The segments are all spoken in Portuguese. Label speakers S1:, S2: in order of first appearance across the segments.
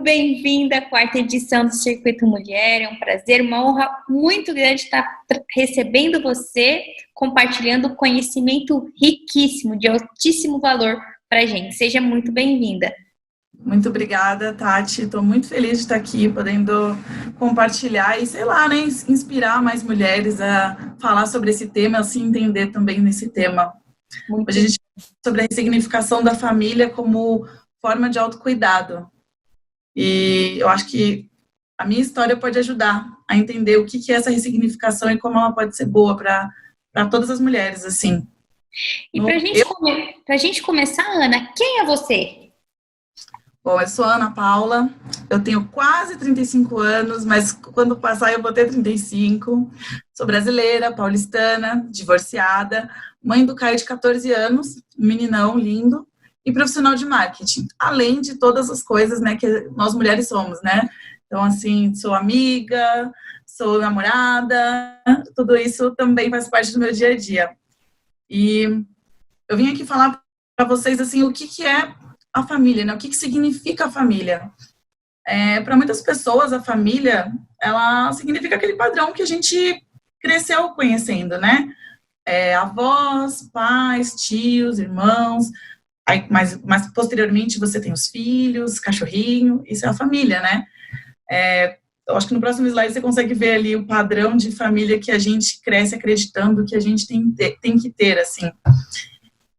S1: bem-vinda à quarta edição do Circuito Mulher. É um prazer, uma honra muito grande estar recebendo você, compartilhando conhecimento riquíssimo, de altíssimo valor para a gente. Seja muito bem-vinda.
S2: Muito obrigada, Tati. Estou muito feliz de estar aqui, podendo compartilhar e, sei lá, né, inspirar mais mulheres a falar sobre esse tema, assim, entender também nesse tema. Hoje a gente fala sobre a ressignificação da família como forma de autocuidado. E eu acho que a minha história pode ajudar a entender o que é essa ressignificação e como ela pode ser boa para todas as mulheres, assim.
S1: E para a gente começar, Ana, quem é você?
S2: Bom, eu sou Ana Paula, eu tenho quase 35 anos, mas quando passar eu vou ter 35. Sou brasileira, paulistana, divorciada, mãe do Caio de 14 anos, um meninão lindo, e profissional de marketing, além de todas as coisas, né, que nós mulheres somos, né? Então, assim, sou amiga, sou namorada, tudo isso também faz parte do meu dia a dia. E eu vim aqui falar para vocês, assim, o que é a família, né? O que significa a família? Para muitas pessoas, a família, ela significa aquele padrão que a gente cresceu conhecendo, né? Avós, pais, tios, irmãos. Aí, mais posteriormente, você tem os filhos, cachorrinho. Isso é a família, né? Eu acho que no próximo slide você consegue ver ali o padrão de família que a gente cresce acreditando que a gente tem que ter, assim.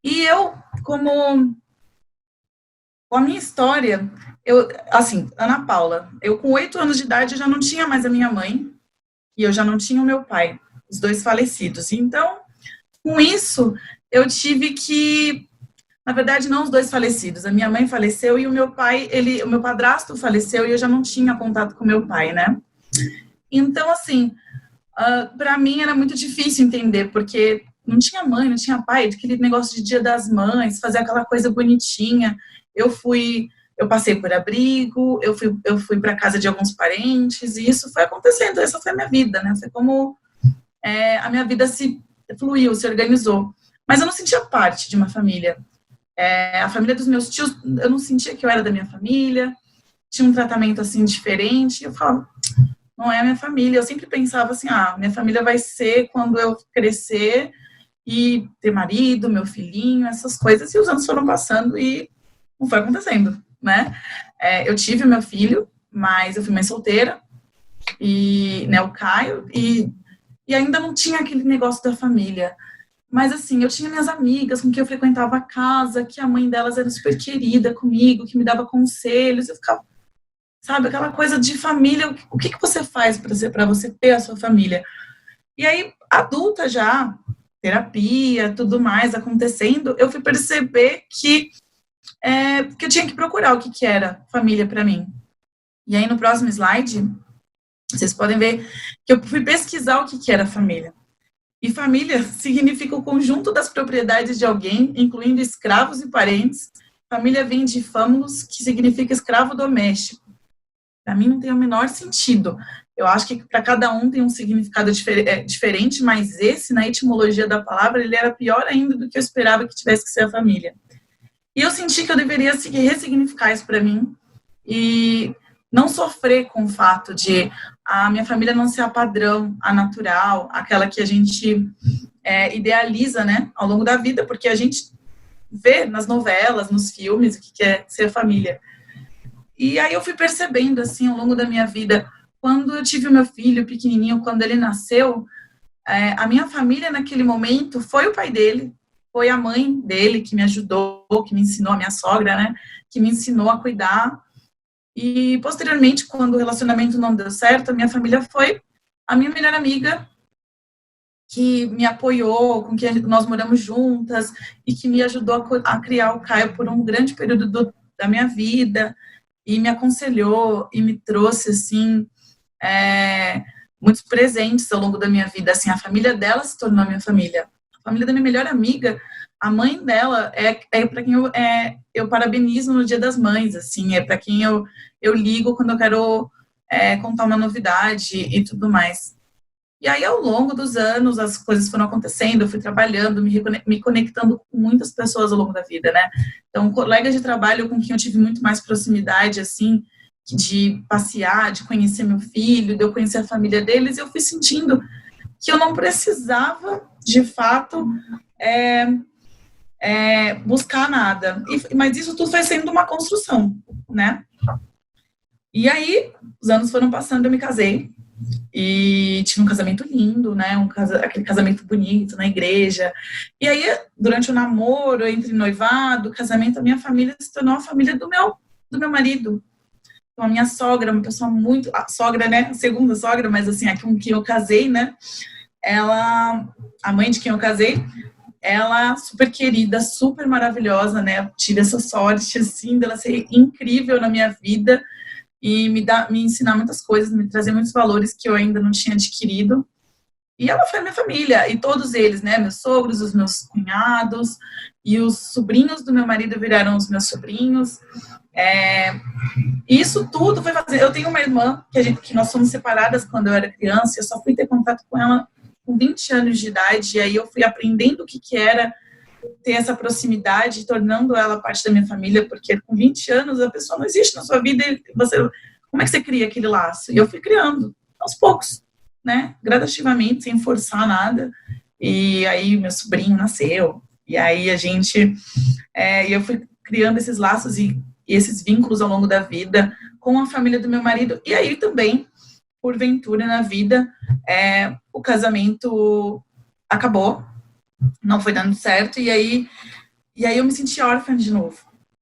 S2: E eu, com a minha história, assim, Ana Paula, eu com 8 anos de idade eu já não tinha mais a minha mãe e eu já não tinha o meu pai, os dois falecidos. Então, com isso, eu tive que, na verdade, não os dois falecidos, a minha mãe faleceu e o meu pai, o meu padrasto faleceu e eu já não tinha contato com meu pai, né? Então, assim, para mim era muito difícil entender, porque não tinha mãe, não tinha pai, aquele negócio de Dia das Mães, fazer aquela coisa bonitinha. Eu passei por abrigo, eu fui para casa de alguns parentes, e isso foi acontecendo, essa foi a minha vida, né? Foi como a minha vida se fluiu, se organizou. Mas eu não sentia parte de uma família. A família dos meus tios, eu não sentia que eu era da minha família, tinha um tratamento, assim, diferente, eu falava, não é a minha família. Eu sempre pensava assim, minha família vai ser quando eu crescer e ter marido, meu filhinho, essas coisas, e os anos foram passando e não foi acontecendo, né? Eu tive o meu filho, mas eu fui mãe solteira, e, né, o Caio, e ainda não tinha aquele negócio da família. Mas, assim, eu tinha minhas amigas com quem eu frequentava a casa, que a mãe delas era super querida comigo, que me dava conselhos, eu ficava, sabe, aquela coisa de família, o que você faz para você ter a sua família? E aí, adulta já, terapia, tudo mais acontecendo, eu fui perceber que eu tinha que procurar o que era família para mim. E aí, no próximo slide, vocês podem ver que eu fui pesquisar o que era família. E família significa o conjunto das propriedades de alguém, incluindo escravos e parentes. Família vem de famulus, que significa escravo doméstico. Para mim não tem o menor sentido. Eu acho que para cada um tem um significado diferente, mas esse, na etimologia da palavra, ele era pior ainda do que eu esperava que tivesse que ser a família. E eu senti que eu deveria ressignificar isso para mim e não sofrer com o fato de a minha família não ser a padrão, a natural, aquela que a gente idealiza, né, ao longo da vida, porque a gente vê nas novelas, nos filmes, o que é ser família. E aí eu fui percebendo, assim, ao longo da minha vida, quando eu tive o meu filho pequenininho, quando ele nasceu, a minha família naquele momento foi o pai dele, foi a mãe dele que me ajudou, que me ensinou, a minha sogra, né, que me ensinou a cuidar. E, posteriormente, quando o relacionamento não deu certo, a minha família foi a minha melhor amiga, que me apoiou, com quem nós moramos juntas, e que me ajudou a criar o Caio por um grande período da minha vida, e me aconselhou, e me trouxe, assim, muitos presentes ao longo da minha vida. Assim, a família dela se tornou a minha família. A família da minha melhor amiga, a mãe dela é para quem eu parabenizo no Dia das Mães, assim, é para quem eu ligo quando eu quero contar uma novidade e tudo mais. E aí, ao longo dos anos, as coisas foram acontecendo, eu fui trabalhando, me conectando com muitas pessoas ao longo da vida, né? Então, colegas de trabalho com quem eu tive muito mais proximidade, assim, de passear, de conhecer meu filho, de eu conhecer a família deles, eu fui sentindo que eu não precisava, de fato, buscar nada. Mas isso tudo foi sendo uma construção, né? E aí, os anos foram passando, eu me casei. E tive um casamento lindo, né? Aquele casamento bonito na igreja. E aí, durante o namoro, entre noivado, casamento, a minha família se tornou a família do meu marido. Então, a minha sogra, uma pessoa muito... A sogra, né? A segunda sogra, mas assim, a com quem eu casei, né? A mãe de quem eu casei, ela super querida, super maravilhosa, né? Eu tive essa sorte, assim, dela ser incrível na minha vida e me ensinar muitas coisas, me trazer muitos valores que eu ainda não tinha adquirido. E ela foi a minha família, e todos eles, né? Meus sogros, os meus cunhados, e os sobrinhos do meu marido viraram os meus sobrinhos. Isso tudo foi fazer. Eu tenho uma irmã que nós fomos separadas quando eu era criança. Eu só fui ter contato com ela com 20 anos de idade, e aí eu fui aprendendo o que era ter essa proximidade, tornando ela parte da minha família, porque com 20 anos a pessoa não existe na sua vida, e como é que você cria aquele laço? E eu fui criando, aos poucos, né? Gradativamente, sem forçar nada. E aí meu sobrinho nasceu, e aí eu fui criando esses laços e esses vínculos ao longo da vida com a família do meu marido, e aí também, porventura na vida, o casamento acabou, não foi dando certo, e aí eu me senti órfã de novo.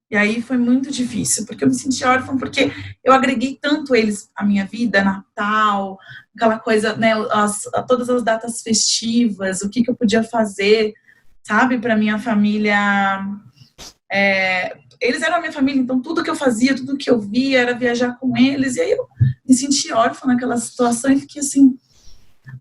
S2: E aí foi muito difícil, porque eu me senti órfã, porque eu agreguei tanto eles à minha vida, Natal, aquela coisa, né, todas as datas festivas, o que eu podia fazer, sabe, para minha família. Eles eram a minha família, então tudo que eu fazia, tudo que eu via era viajar com eles, e aí eu me senti órfã naquela situação e fiquei assim,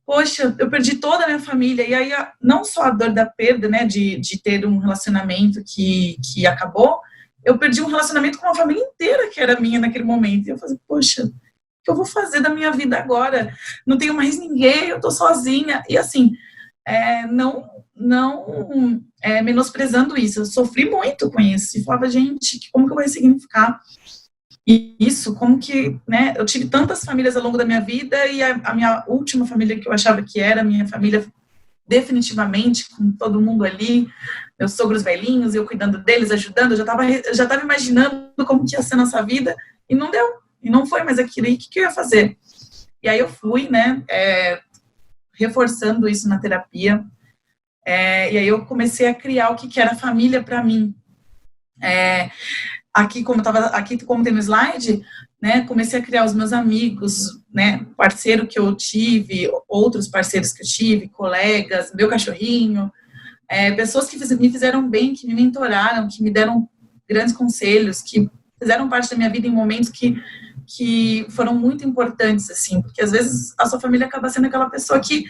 S2: poxa, eu perdi toda a minha família. E aí não só a dor da perda, né, de ter um relacionamento que acabou, eu perdi um relacionamento com uma família inteira que era minha naquele momento. E eu falei, poxa, o que eu vou fazer da minha vida agora? Não tenho mais ninguém, eu tô sozinha. E assim, não menosprezando isso, eu sofri muito com isso. E falava, gente, como que eu vou ressignificar isso? Como que, né? Eu tive tantas famílias ao longo da minha vida, e a minha última família, que eu achava que era a minha família, definitivamente, com todo mundo ali, meus sogros velhinhos, eu cuidando deles, ajudando, eu já tava imaginando como que ia ser a nossa vida, e não deu, e não foi mais aquilo. E o que eu ia fazer? E aí eu fui, né, reforçando isso na terapia, e aí eu comecei a criar o que era família para mim. Aqui, como tem no slide, né, comecei a criar os meus amigos, né, parceiro que eu tive, outros parceiros que eu tive, colegas, meu cachorrinho, pessoas que me fizeram bem, que me mentoraram, que me deram grandes conselhos, que fizeram parte da minha vida em momentos que foram muito importantes, assim, porque às vezes a sua família acaba sendo aquela pessoa que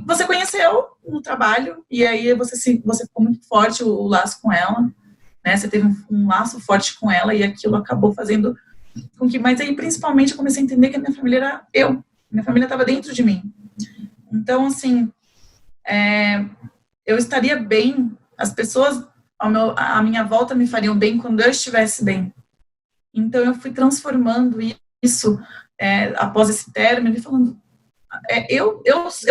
S2: você conheceu no trabalho, e aí você ficou muito forte, o laço com ela, né? Você teve um laço forte com ela, e aquilo acabou fazendo com que... Mas aí, principalmente, eu comecei a entender que a minha família era eu. Minha família estava dentro de mim. Então, assim, eu estaria bem, as pessoas à minha volta me fariam bem quando eu estivesse bem. Então, eu fui transformando isso após esse término, e falando... eu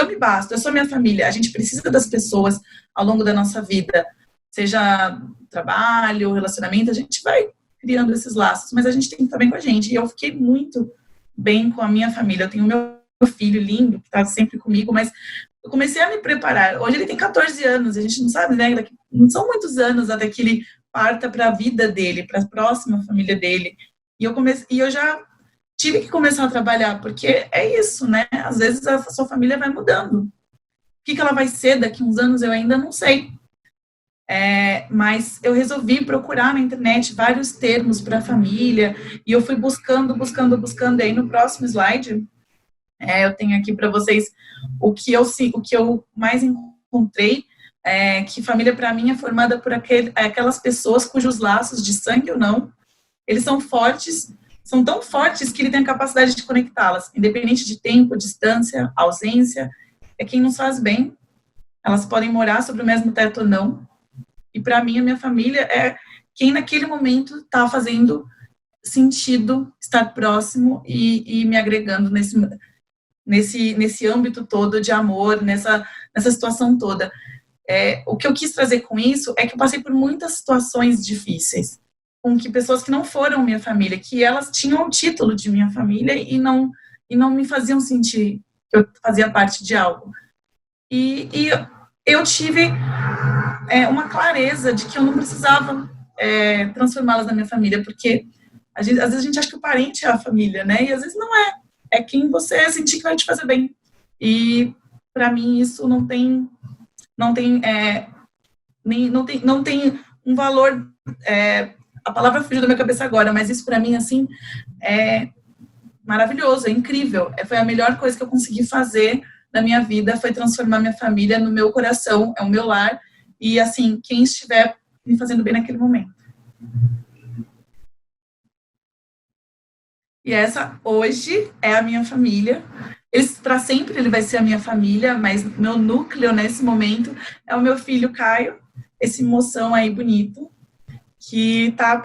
S2: me basto, eu sou minha família. A gente precisa das pessoas ao longo da nossa vida, seja trabalho, relacionamento, a gente vai criando esses laços, mas a gente tem que estar bem com a gente. E eu fiquei muito bem com a minha família. Eu tenho o meu filho lindo, que está sempre comigo, mas eu comecei a me preparar. Hoje ele tem 14 anos, a gente não sabe, né? Não são muitos anos até que ele parta para a vida dele, para a próxima família dele. E eu já tive que começar a trabalhar, porque é isso, né? Às vezes a sua família vai mudando. O que ela vai ser daqui a uns anos, eu ainda não sei. Mas eu resolvi procurar na internet vários termos para família, e eu fui buscando, e aí no próximo slide, eu tenho aqui para vocês o que eu mais encontrei, que família para mim é formada por aquelas pessoas cujos laços de sangue ou não, eles são fortes, são tão fortes que ele tem a capacidade de conectá-las, independente de tempo, distância, ausência. É quem nos faz bem. Elas podem morar sobre o mesmo teto ou não. E para mim, a minha família é quem naquele momento está fazendo sentido estar próximo e me agregando nesse âmbito todo de amor, nessa situação toda. O que eu quis trazer com isso é que eu passei por muitas situações difíceis, com que pessoas que não foram minha família, que elas tinham o título de minha família e não me faziam sentir que eu fazia parte de algo. E eu tive uma clareza de que eu não precisava transformá-las na minha família, porque às vezes a gente acha que o parente é a família, né? E às vezes não é. É quem você sentir que vai te fazer bem. E para mim isso não tem um valor. A palavra fugiu da minha cabeça agora, mas isso para mim assim é maravilhoso, é incrível. Foi a melhor coisa que eu consegui fazer na minha vida, foi transformar minha família no meu coração, é o meu lar, e assim, quem estiver me fazendo bem naquele momento. E essa, hoje, é a minha família. Para sempre ele vai ser a minha família, mas meu núcleo nesse momento é o meu filho Caio, esse moção aí bonito, que tá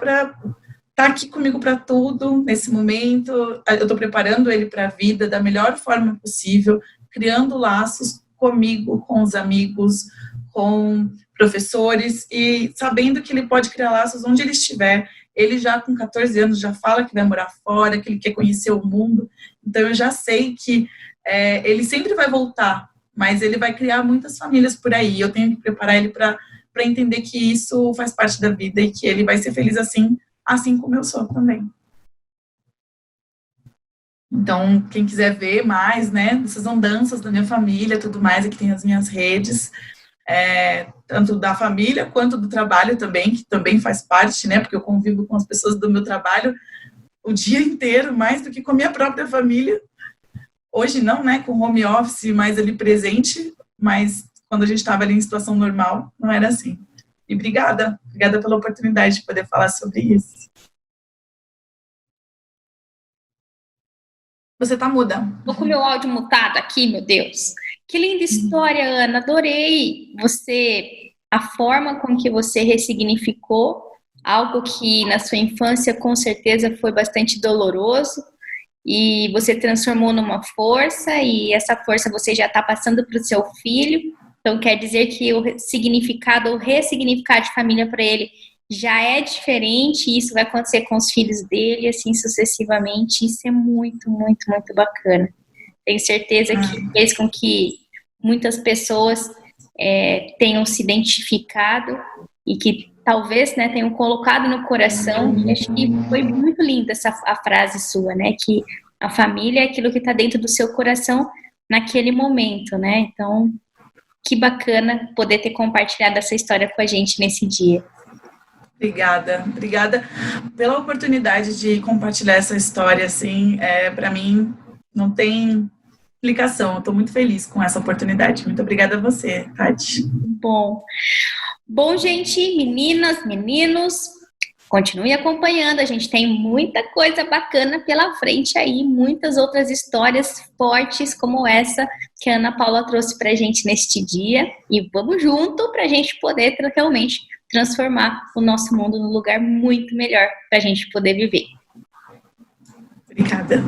S2: aqui comigo para tudo nesse momento. Eu estou preparando ele para a vida da melhor forma possível, criando laços comigo, com os amigos, com professores, e sabendo que ele pode criar laços onde ele estiver. Ele já com 14 anos já fala que vai morar fora, que ele quer conhecer o mundo. Então eu já sei que ele sempre vai voltar, mas ele vai criar muitas famílias por aí. Eu tenho que preparar ele para entender que isso faz parte da vida e que ele vai ser feliz assim como eu sou também. Então, quem quiser ver mais, né, dessas andanças da minha família, tudo mais, aqui tem as minhas redes, tanto da família quanto do trabalho também, que também faz parte, né, porque eu convivo com as pessoas do meu trabalho o dia inteiro, mais do que com a minha própria família. Hoje não, né, com home office mais ali presente, mas quando a gente estava ali em situação normal, não era assim. E obrigada pela oportunidade de poder falar sobre isso. Você tá muda.
S1: Tô com meu áudio mutado aqui, meu Deus. Que linda história, Ana. Adorei a forma com que você ressignificou algo que na sua infância com certeza foi bastante doloroso e você transformou numa força e essa força você já está passando para o seu filho. Então quer dizer que o significado, o ressignificar de família para ele já é diferente, e isso vai acontecer com os filhos dele, assim sucessivamente. Isso é muito, muito, muito bacana. Tenho certeza que fez com que muitas pessoas tenham se identificado e que talvez, né, tenham colocado no coração. E acho que foi muito linda a frase sua, né, que a família é aquilo que está dentro do seu coração naquele momento, né? Então, que bacana poder ter compartilhado essa história com a gente nesse dia.
S2: Obrigada pela oportunidade de compartilhar essa história, assim, para mim não tem explicação, eu estou muito feliz com essa oportunidade. Muito obrigada a você, Tati.
S1: Bom, gente, meninas, meninos, continue acompanhando, a gente tem muita coisa bacana pela frente aí, muitas outras histórias fortes como essa que a Ana Paula trouxe pra gente neste dia, e vamos junto pra gente poder realmente transformar o nosso mundo num lugar muito melhor pra gente poder viver.
S2: Obrigada.